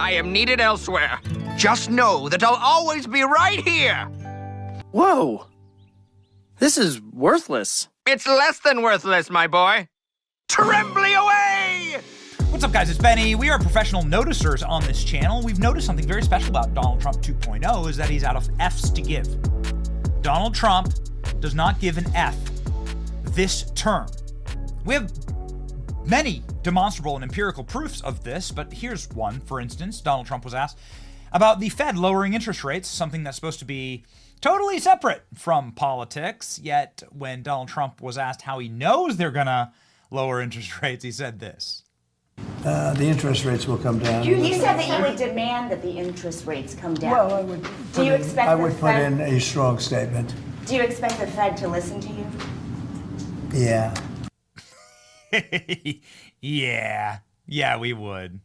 I am needed elsewhere. Just know that I'll always be right here. Whoa. This is worthless. It's less than worthless, my boy. Trembly away! What's up, guys? It's Benny. We are professional noticers on this channel. We've noticed something very special about Donald Trump 2.0 is that he's out of F's to give. Donald Trump does not give an F this term. We have many demonstrable and empirical proofs of this, but here's one. For instance, Donald Trump was asked about the Fed lowering interest rates, something that's supposed to be totally separate from politics. Yet when Donald Trump was asked how he knows they're going to lower interest rates, he said this. The interest rates will come down. You said that you would demand that the interest rates come down. Well, I would put in a strong statement. Do you expect the Fed to listen to you? Yeah. Yeah, we would.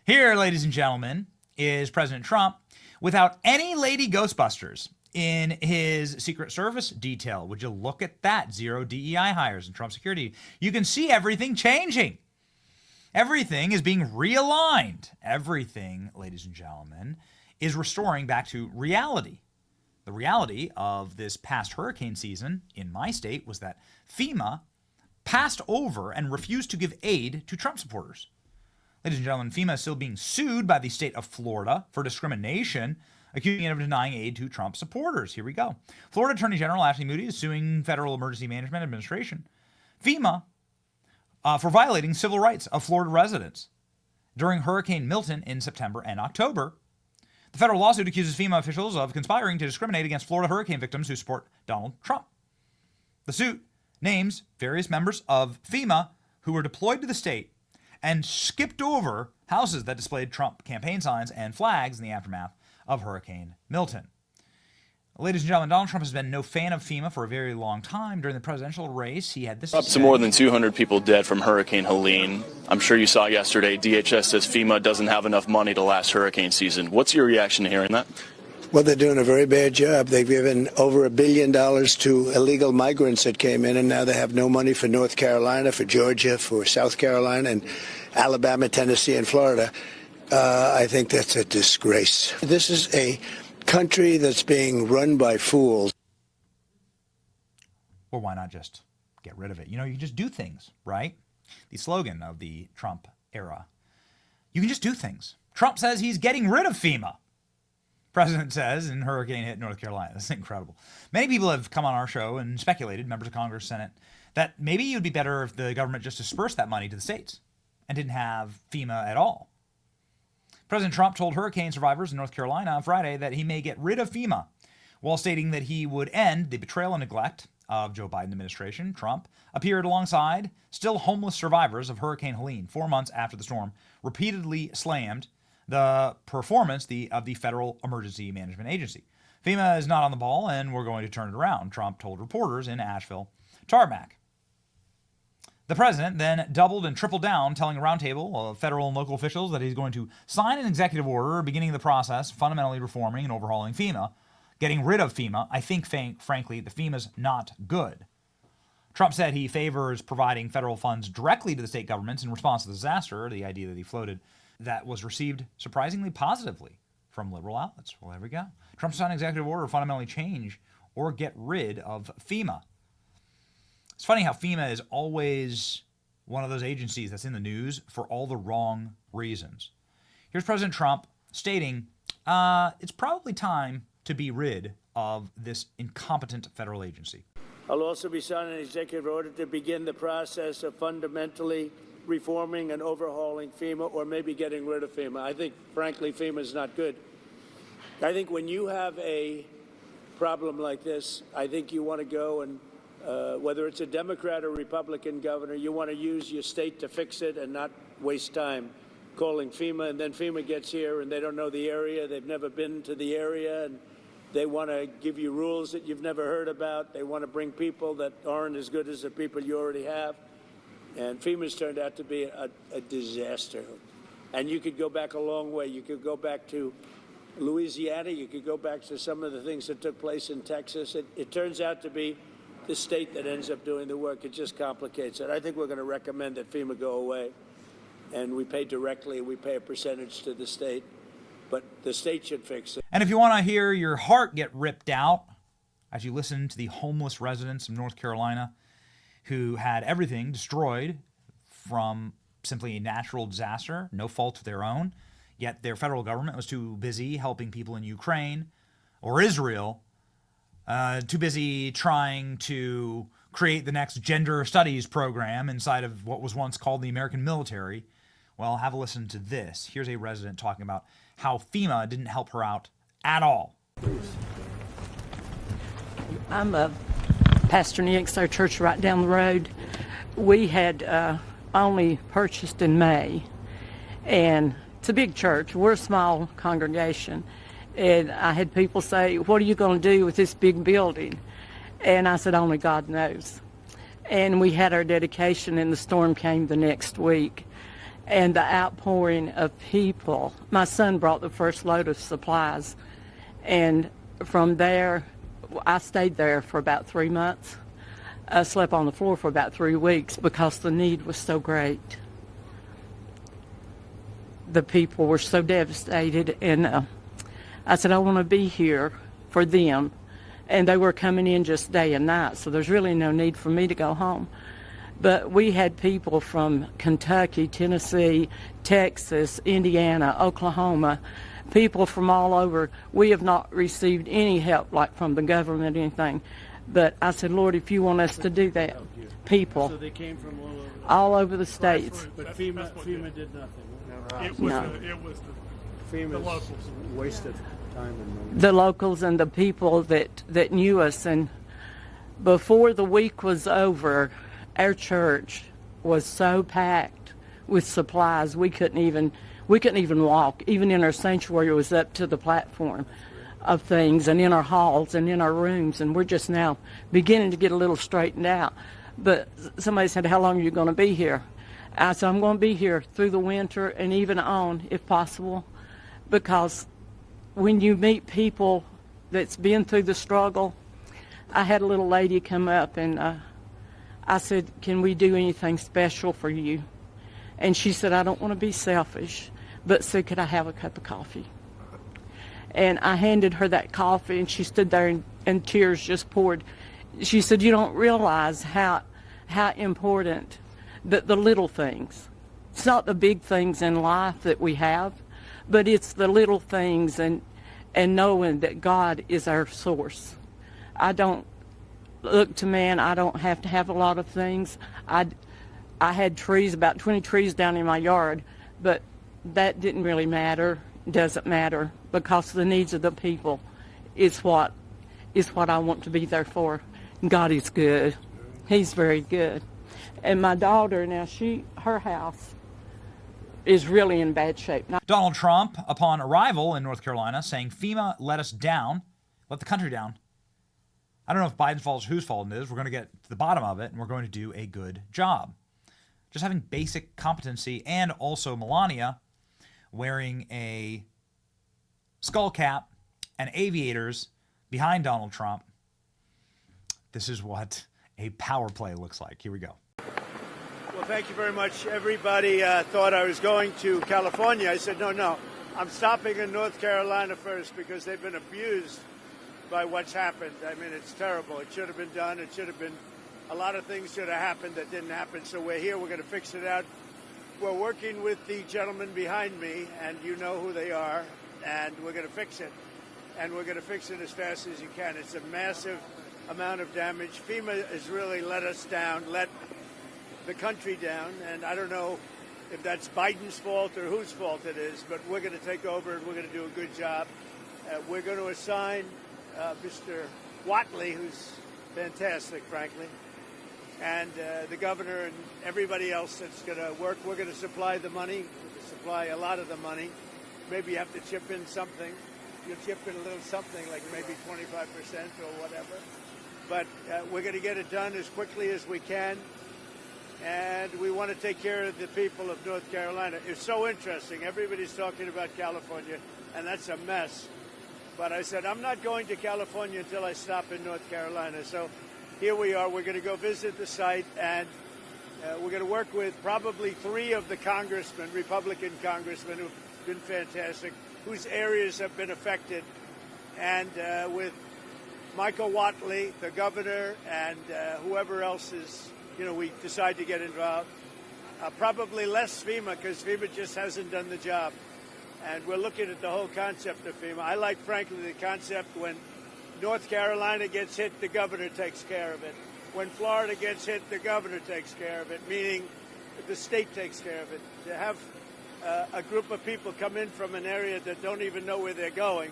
Here, ladies and gentlemen, is President Trump without any lady Ghostbusters in his Secret Service detail. Would you look at that? 0 DEI hires in Trump security. You can see everything changing. Everything is being realigned. Everything, ladies and gentlemen, is restoring back to reality. The reality of this past hurricane season in my state was that FEMA passed over and refused to give aid to Trump supporters. Ladies and gentlemen, FEMA is still being sued by the state of Florida for discrimination, accusing it of denying aid to Trump supporters. Here we go. Florida Attorney General Ashley Moody is suing Federal Emergency Management Administration, FEMA, for violating civil rights of Florida residents during Hurricane Milton in September and October. The federal lawsuit accuses FEMA officials of conspiring to discriminate against Florida hurricane victims who support Donald Trump. The suit names various members of FEMA who were deployed to the state and skipped over houses that displayed Trump campaign signs and flags in the aftermath of Hurricane Milton. Ladies and gentlemen, Donald Trump has been no fan of FEMA for a very long time. During the presidential race, he had this Up to more than 200 people dead from Hurricane Helene. I'm sure you saw yesterday, DHS says FEMA doesn't have enough money to last hurricane season. What's your reaction to hearing that? Well, they're doing a very bad job. They've given over $1 billion to illegal migrants that came in, and now they have no money for North Carolina, for Georgia, for South Carolina, and Alabama, Tennessee, and Florida. I think that's a disgrace. This is a country that's being run by fools. Well, why not just get rid of it? You know, you just do things, right? The slogan of the Trump era. You can just do things. Trump says he's getting rid of FEMA. President says in hurricane hit North Carolina. That's incredible. Many people have come on our show and speculated, members of Congress, Senate, that maybe it would be better if the government just dispersed that money to the states and didn't have FEMA at all. President Trump told hurricane survivors in North Carolina on Friday that he may get rid of FEMA, while stating that he would end the betrayal and neglect of Joe Biden administration. Trump appeared alongside still homeless survivors of Hurricane Helene 4 months after the storm repeatedly slammed the performance of the Federal Emergency Management Agency. FEMA is not on the ball, and we're going to turn it around, Trump told reporters in Asheville tarmac. The president then doubled and tripled down, telling a roundtable of federal and local officials that he's going to sign an executive order beginning the process, fundamentally reforming and overhauling FEMA, getting rid of FEMA. I think, frankly, the FEMA's not good. Trump said he favors providing federal funds directly to the state governments in response to the disaster, the idea that he floated that was received surprisingly positively from liberal outlets. Well, there we go. Trump signed an executive order to fundamentally change or get rid of FEMA. It's funny how FEMA is always one of those agencies that's in the news for all the wrong reasons. Here's President Trump stating, it's probably time to be rid of this incompetent federal agency. I'll also be signing an executive order to begin the process of fundamentally reforming and overhauling FEMA, or maybe getting rid of FEMA. I think, frankly, FEMA is not good. I think when you have a problem like this, I think you want to go and whether it's a Democrat or Republican governor, you want to use your state to fix it and not waste time calling FEMA. And then FEMA gets here and they don't know the area. They've never been to the area, and they want to give you rules that you've never heard about. They want to bring people that aren't as good as the people you already have. And FEMA's turned out to be a disaster. And you could go back a long way. You could go back to Louisiana. You could go back to some of the things that took place in Texas. It turns out to be the state that ends up doing the work. It just complicates it. I think we're going to recommend that FEMA go away. and we pay directly. We pay a percentage to the state, but the state should fix it. And if you want to hear your heart get ripped out as you listen to the homeless residents of North Carolina who had everything destroyed from simply a natural disaster, no fault of their own, yet their federal government was too busy helping people in Ukraine or Israel, too busy trying to create the next gender studies program inside of what was once called the American military. Well, have a listen to this. Here's a resident talking about how FEMA didn't help her out at all. I'm a pastor in the XO church right down the road. We had only purchased in May, and it's a big church. We're a small congregation, and I had people say, "What are you going to do with this big building?" And I said, "Only God knows." And we had our dedication, and the storm came the next week. And the outpouring of people, my son brought the first load of supplies, and from there, I stayed there for about 3 months. I slept on the floor for about 3 weeks because the need was so great. The people were so devastated, and I said, I want to be here for them. And they were coming in just day and night, so there's really no need for me to go home. But we had people from Kentucky, Tennessee, Texas, Indiana, Oklahoma, people from all over. We have not received any help, like from the government or anything. But I said, Lord, if you want us to do that, people. So they came from all over the states. But FEMA did nothing. It was the locals. Wasted time and money. The locals and the people that knew us. And before the week was over, our church was so packed with supplies we couldn't even walk. Even in our sanctuary, it was up to the platform of things, and in our halls and in our rooms, and we're just now beginning to get a little straightened out. But somebody said, how long are you going to be here? I said, I'm going to be here through the winter and even on, if possible, because when you meet people that's been through the struggle, I had a little lady come up, and I said, can we do anything special for you? And she said, I don't want to be selfish, but said, could I have a cup of coffee? And I handed her that coffee, and she stood there, and tears just poured. She said, you don't realize how important the little things. It's not the big things in life that we have, but it's the little things and knowing that God is our source. I don't look to man. I don't have to have a lot of things. I had trees, about 20 trees down in my yard, but that didn't really matter. Doesn't matter, because the needs of the people is what I want to be there for. God is good. He's very good. And my daughter now, her house is really in bad shape. Donald Trump, upon arrival in North Carolina, saying FEMA let us down, let the country down. I don't know if Biden's fault or whose fault it is. We're going to get to the bottom of it, and we're going to do a good job. Just having basic competency, and also Melania wearing a skull cap and aviators behind Donald Trump. This is what a power play looks like. Here we go. Well, thank you very much. Everybody thought I was going to California. I said, no, I'm stopping in North Carolina first because they've been abused by what's happened. I mean, it's terrible. It should have been done. It should have been, a lot of things should have happened that didn't happen. So we're here. We're going to fix it out. We're working with the gentleman behind me, and you know who they are, and we're going to fix it. And we're going to fix it as fast as you can. It's a massive amount of damage. FEMA has really let us down, let the country down, and I don't know if that's Biden's fault or whose fault it is, but we're going to take over and we're going to do a good job. We're going to assign Mr. Watley, who's fantastic, frankly, and the governor and everybody else that's going to work. We're going to supply the money, supply a lot of the money. Maybe you have to chip in something. You'll chip in a little something, like maybe 25% or whatever. But we're going to get it done as quickly as we can. And we want to take care of the people of North Carolina. It's so interesting. Everybody's talking about California, and that's a mess. But I said, I'm not going to California until I stop in North Carolina. So here we are. We're going to go visit the site, and We're going to work with probably 3 of the congressmen, Republican congressmen, who've been fantastic, whose areas have been affected, and with Michael Whatley, the governor, and whoever else is, we decide to get involved. Probably less FEMA, because FEMA just hasn't done the job. And we're looking at the whole concept of FEMA. I like, frankly, the concept when North Carolina gets hit, the governor takes care of it. When Florida gets hit, the governor takes care of it, meaning the state takes care of it. To have a group of people come in from an area that don't even know where they're going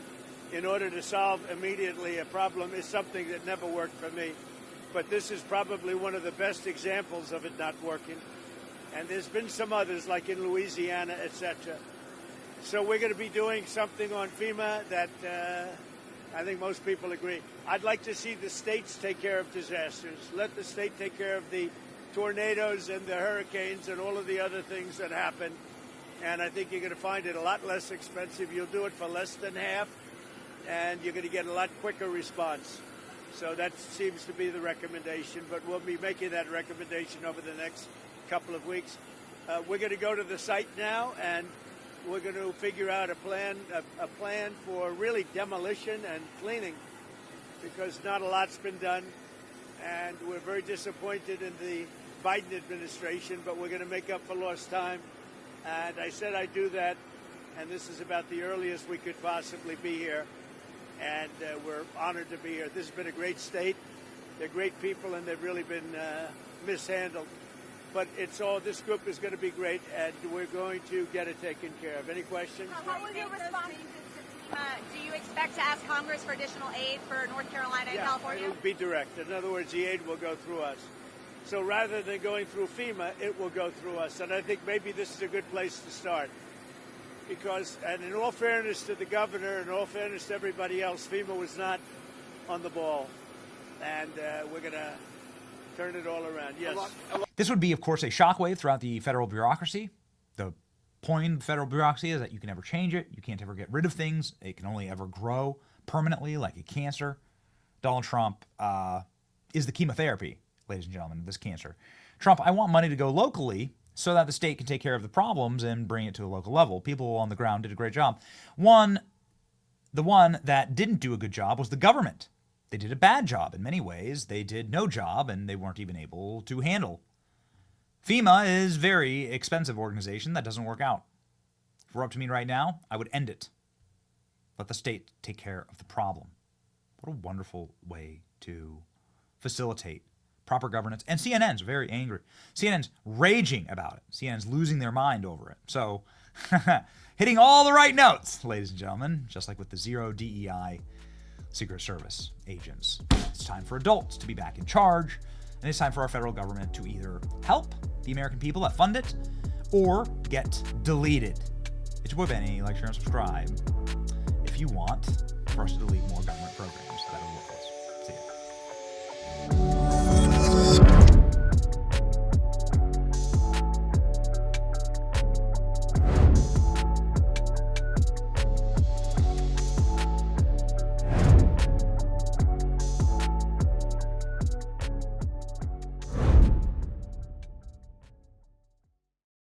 in order to solve immediately a problem is something that never worked for me. But this is probably one of the best examples of it not working. And there's been some others, like in Louisiana, etc. So we're going to be doing something on FEMA that I think most people agree. I'd like to see the states take care of disasters. Let the state take care of the tornadoes and the hurricanes and all of the other things that happen. And I think you're going to find it a lot less expensive. You'll do it for less than half, and you're going to get a lot quicker response. So that seems to be the recommendation, but we'll be making that recommendation over the next couple of weeks. We're going to go to the site now, and we're going to figure out a plan for really demolition and cleaning, because not a lot's been done, and we're very disappointed in the Biden administration, but we're going to make up for lost time. And I said I'd do that, and this is about the earliest we could possibly be here, and we're honored to be here. This has been a great state. They're great people, and they've really been mishandled. But this group is going to be great, and we're going to get it taken care of. Any questions? How will you respond? Do you expect to ask Congress for additional aid for North Carolina and California? It'll be direct. In other words, the aid will go through us. So rather than going through FEMA, it will go through us. And I think maybe this is a good place to start. Because, and in all fairness to the governor, and in all fairness to everybody else, FEMA was not on the ball. And we're going to turn it all around. Yes. This would be, of course, a shockwave throughout the federal bureaucracy. The point of the federal bureaucracy is that you can never change it. You can't ever get rid of things. It can only ever grow permanently like a cancer. Donald Trump is the chemotherapy, ladies and gentlemen, of this cancer. Trump, I want money to go locally so that the state can take care of the problems and bring it to a local level. People on the ground did a great job. The one that didn't do a good job was the government. They did a bad job in many ways. They did no job, and they weren't even able to handle. FEMA is a very expensive organization that doesn't work out. If it were up to me right now, I would end it. Let the state take care of the problem. What a wonderful way to facilitate proper governance. And CNN's very angry. CNN's raging about it. CNN's losing their mind over it. So, hitting all the right notes, ladies and gentlemen, just like with the zero DEI Secret Service agents. It's time for adults to be back in charge, and it's time for our federal government to either help the American people that fund it or get deleted. It's your boy Benny. Like, share, and subscribe if you want for us to delete more government programs.